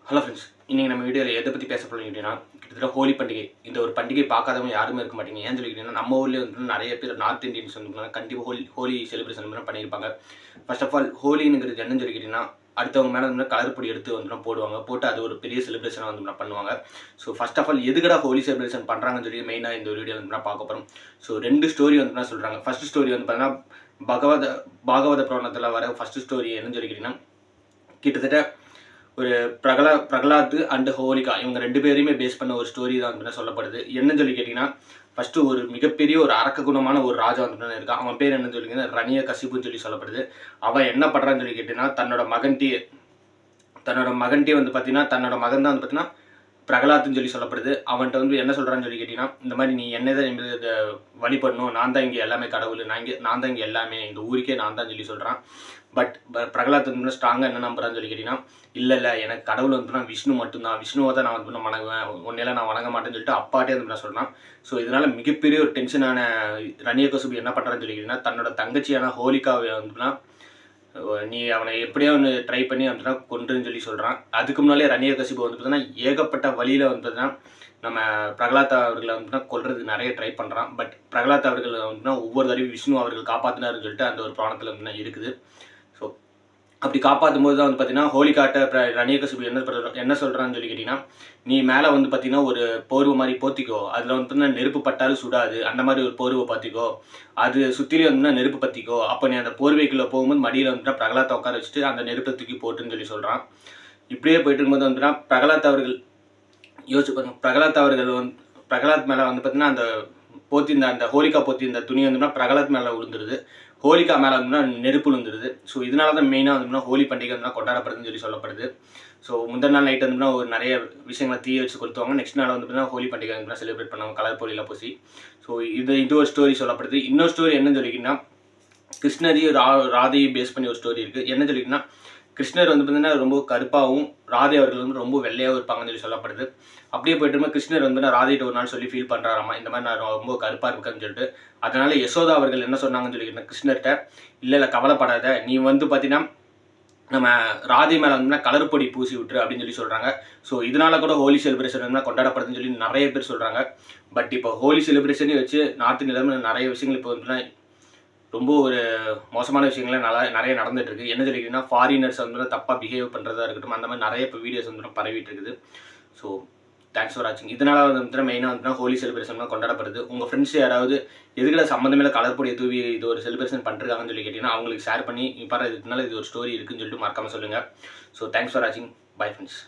Hello friends, இன்றைக்கி நம்ம வீடியோவில் எதை பற்றி பேச போகிறோம் கேட்டிங்கன்னா, கிட்டத்தட்ட ஹோலி பண்டிகை. இந்த ஒரு பண்டிகை பார்க்காதவங்க யாருமே இருக்க மாட்டீங்க. ஏன்னு சொல்லிக்கிட்டிங்கன்னா, நம்ம ஊர்லேயே வந்து நிறைய பேர் நார்த் இந்தியன்ஸ் வந்து கண்டிப்பாக ஹோலி செலிப்ரேஷன் பண்ணியிருப்பாங்க. ஃபர்ஸ்ட் ஆஃப் ஆல் ஹோலிங்கிறது என்னன்னு சொல்லிக்கிட்டிங்கன்னா, அடுத்தவங்க மேலே வந்து கலர் பொடி எடுத்து வந்து போடுவாங்க. போட்டு அது ஒரு பெரிய செலிப்ரேஷனாக வந்து பண்ணுவாங்க. ஸோ ஃபர்ஸ்ட் ஆஃப் ஆல் எதுக்கடா ஹோலி செலிப்ரேஷன் பண்ணுறாங்கன்னு சொல்லி மெயினாக இந்த ஒரு வீடியோ வந்து பார்க்க போகிறோம். ஸோ 2 ஸ்டோரி வந்து சொல்கிறாங்க. ஃபர்ஸ்ட் ஸ்டோரி வந்து பார்த்தீங்கன்னா, பாகவத புராணத்தில் வர ஃபர்ஸ்ட் ஸ்டோரி என்னன்னு சொல்லிக்கிட்டிங்கன்னா, கிட்டத்தட்ட ஒரு பிரகலாத் அண்ட் ஹோலிகா இவங்க 2 பேரையுமே பேஸ் பண்ண ஒரு ஸ்டோரி தான் வந்து சொல்லப்படுது. என்னன்னு சொல்லி கேட்டிங்கன்னா, ஃபஸ்ட்டு ஒரு மிகப்பெரிய ஒரு அரக்க குணமான ஒரு ராஜா வந்து இருக்கான். அவன் பேர் என்னன்னு சொல்லிங்கன்னா ரணிய கசிப்புன்னு சொல்லி சொல்லப்படுது. அவன் என்ன பண்ணுறான்னு சொல்லி கேட்டிங்கன்னா, தன்னோட மகன்கிட்டே வந்து பார்த்தீங்கன்னா, தன்னோட மகன் தான் வந்து பார்த்தீங்கன்னா பிரகலாத்னு சொல்லி சொல்லப்படுது. அவன்கிட்ட வந்து என்ன சொல்கிறான்னு சொல்லி கேட்டிங்கன்னா, இந்த மாதிரி நீ என்ன தான் இதை வழிபடணும், நான் தான் இங்கே எல்லாமே கடவுள், நான் தான் இங்கே எல்லாமே, இந்த ஊருக்கே நான் தான் சொல்லி சொல்கிறான். பட் பிரகலாத் வந்து ஸ்ட்ராங்காக என்ன நம்புறான்னு சொல்லி கேட்டிங்கன்னா, இல்லை எனக்கு கடவுள் வந்து நான் விஷ்ணு மட்டும்தான், விஷ்ணுவை தான் நான் வந்து வணங்குவேன், உன்னையெல்லாம் நான் வணங்க மாட்டேன்னு சொல்லிட்டு அப்பாட்டே வந்து நான் சொல்கிறான். ஸோ இதனால் மிகப்பெரிய ஒரு டென்ஷனான ரணியகசிபு என்ன பண்ணுறான்னு சொல்லி கேட்டிங்கன்னா, தன்னோட தங்கச்சியான ஹோலிகாவை வந்துன்னா நீ அவனை எப்படியோ ஒன்று ட்ரை பண்ணி வந்துன்னா கொன்றுன்னு சொல்லி சொல்கிறான். அதுக்கு முன்னாலே ரணியகசிபு வந்து பார்த்தீங்கன்னா ஏகப்பட்ட வழியில் வந்து பார்த்தீங்கன்னா நம்ம பிரகலாத் அவர்களை வந்து கொல்றதுக்கு நிறைய ட்ரை பண்ணுறான். பட் பிரகலாத் அவர்கள் வந்துன்னா ஒவ்வொரு தடவையும் விஷ்ணு அவர்கள் காப்பாற்றினாருன்னு சொல்லிட்டு அந்த ஒரு புராணத்தில் வந்து இருக்குது. ஸோ அப்படி காப்பாற்றும் போது தான் வந்து பார்த்தீங்கன்னா ஹோலிகாட்ட ரணியகசிபு என்ன சொல்கிறான்னு சொல்லி கேட்டிங்கன்னா, நீ மேலே வந்து பார்த்தீங்கன்னா ஒரு போர்வை மாதிரி போத்திக்கோ, அதில் வந்து பார்த்தீங்கன்னா நெருப்பு பட்டாலும் சுடாது, அந்த மாதிரி ஒரு போர்வை பார்த்திக்கோ, அது சுற்றிலே வந்து நெருப்பு பற்றிக்கோ, அப்போ நீ அந்த போர்வைக்குள்ளே போகும்போது மடியில் வந்துட்டு பிரகலாத்தை உட்கார வச்சுட்டு அந்த நெருப்பை தூக்கி போட்டுன்னு சொல்லி சொல்கிறான். இப்படியே போயிட்டு இருக்கும்போது வந்துன்னா பிரகலாத் அவர்கள் யோசிச்சு பாருங்க, பிரகலாத் மேலே வந்து பார்த்தீங்கன்னா அந்த போத்திருந்த அந்த ஹோலிகா போத்திருந்த துணி வந்துன்னா பிரகலாத் மேலே விழுந்துருது, ஹோலிகா மேலே வந்துன்னா நெருப்பு விழுந்துருது. ஸோ இதனால தான் மெயினாக வந்துன்னா ஹோலி பண்டிகை வந்து கொண்டாடப்படுதுன்னு சொல்லி சொல்லப்படுது. ஸோ முந்தின நாள் நைட் வந்துன்னா ஒரு நிறைய விஷயங்களை தீய வச்சு கொளுத்துவாங்க. நெக்ஸ்ட் நாள் வந்து பார்த்தீங்கன்னா ஹோலி பண்டிகை வந்து செலிப்ரேட் பண்ணுவாங்க கலர் பொடியில் பூசி. ஸோ இது ஒரு ஸ்டோரி சொல்லப்படுது. இன்னொரு ஸ்டோரி என்னன்னு சொல்லிக்கிங்கன்னா, கிருஷ்ணரையும் ராதையும் பேஸ் பண்ணி ஒரு ஸ்டோரி இருக்குது. என்ன சொல்லிக்கிங்கன்னா, கிருஷ்ணர் வந்து பார்த்தீங்கன்னா ரொம்ப கருப்பாகவும் ராதை அவர்கள் வந்து ரொம்ப வெள்ளையாகவும் இருப்பாங்கன்னு சொல்லி சொல்லப்படுது. அப்படியே போயிட்டு கிருஷ்ணர் வந்து ராதைகிட்ட ஒரு நாள் சொல்லி ஃபீல் பண்ணுறாராமா, இந்த மாதிரி நான் ரொம்ப கருப்பாக இருக்கேன்னு சொல்லிட்டு. அதனால யசோதா அவர்கள் என்ன சொன்னாங்கன்னு சொல்லிக்கிட்டேன் கிருஷ்ணர்கிட்ட, இல்லை கவலைப்படாத, நீ வந்து பார்த்தீங்கன்னா நம்ம ராதை மேலே வந்து கலர் பொடி பூசி விட்டுரு அப்படின்னு சொல்லி சொல்கிறாங்க. ஸோ இதனால கூட ஹோலி செலிப்ரேஷன் வந்து கொண்டாடப்படுதுன்னு சொல்லி நிறைய பேர் சொல்கிறாங்க. பட் இப்போ ஹோலி செலிப்ரேஷனையும் வச்சு நார்த் இந்தியாவில் நிறைய விஷயங்கள் இப்போ வந்து ரொம்ப ஒரு மோசமான விஷயங்கள்லாம் நிறைய நடந்துட்டு இருக்கு. என்ன சொல்லிக்கிட்டீங்கன்னா, ஃபாரினர்ஸ் வந்து தப்பாக பிஹேவ் பண்ணுறதா இருக்கட்டும், அந்த மாதிரி நிறைய இப்போ வீடியோஸ் வந்து பரவிட்டு இருக்குது. ஸோ தேங்க்ஸ் ஃபார் வாட்சிங். இதனால் வந்து மெயினாக வந்து ஹோலி செலிப்ரேஷன்லாம் கொண்டாடப்படுது. உங்கள் ஃப்ரெண்ட்ஸ் யாராவது எதுக்குள்ள சம்மந்தமே கலர் பொடியை தூவி இது ஒரு செலிப்ரேஷன் பண்ணிருக்காங்கன்னு சொல்லி கேட்டிங்கன்னா, அவங்களுக்கு ஷேர் பண்ணி இப்போ இதுக்கு மேலே இது ஒரு ஸ்டோரி இருக்குன்னு சொல்லிட்டு மறக்காமல் சொல்லுங்கள். ஸோ தேங்க்ஸ் ஃபார் வாட்சிங். Bye friends.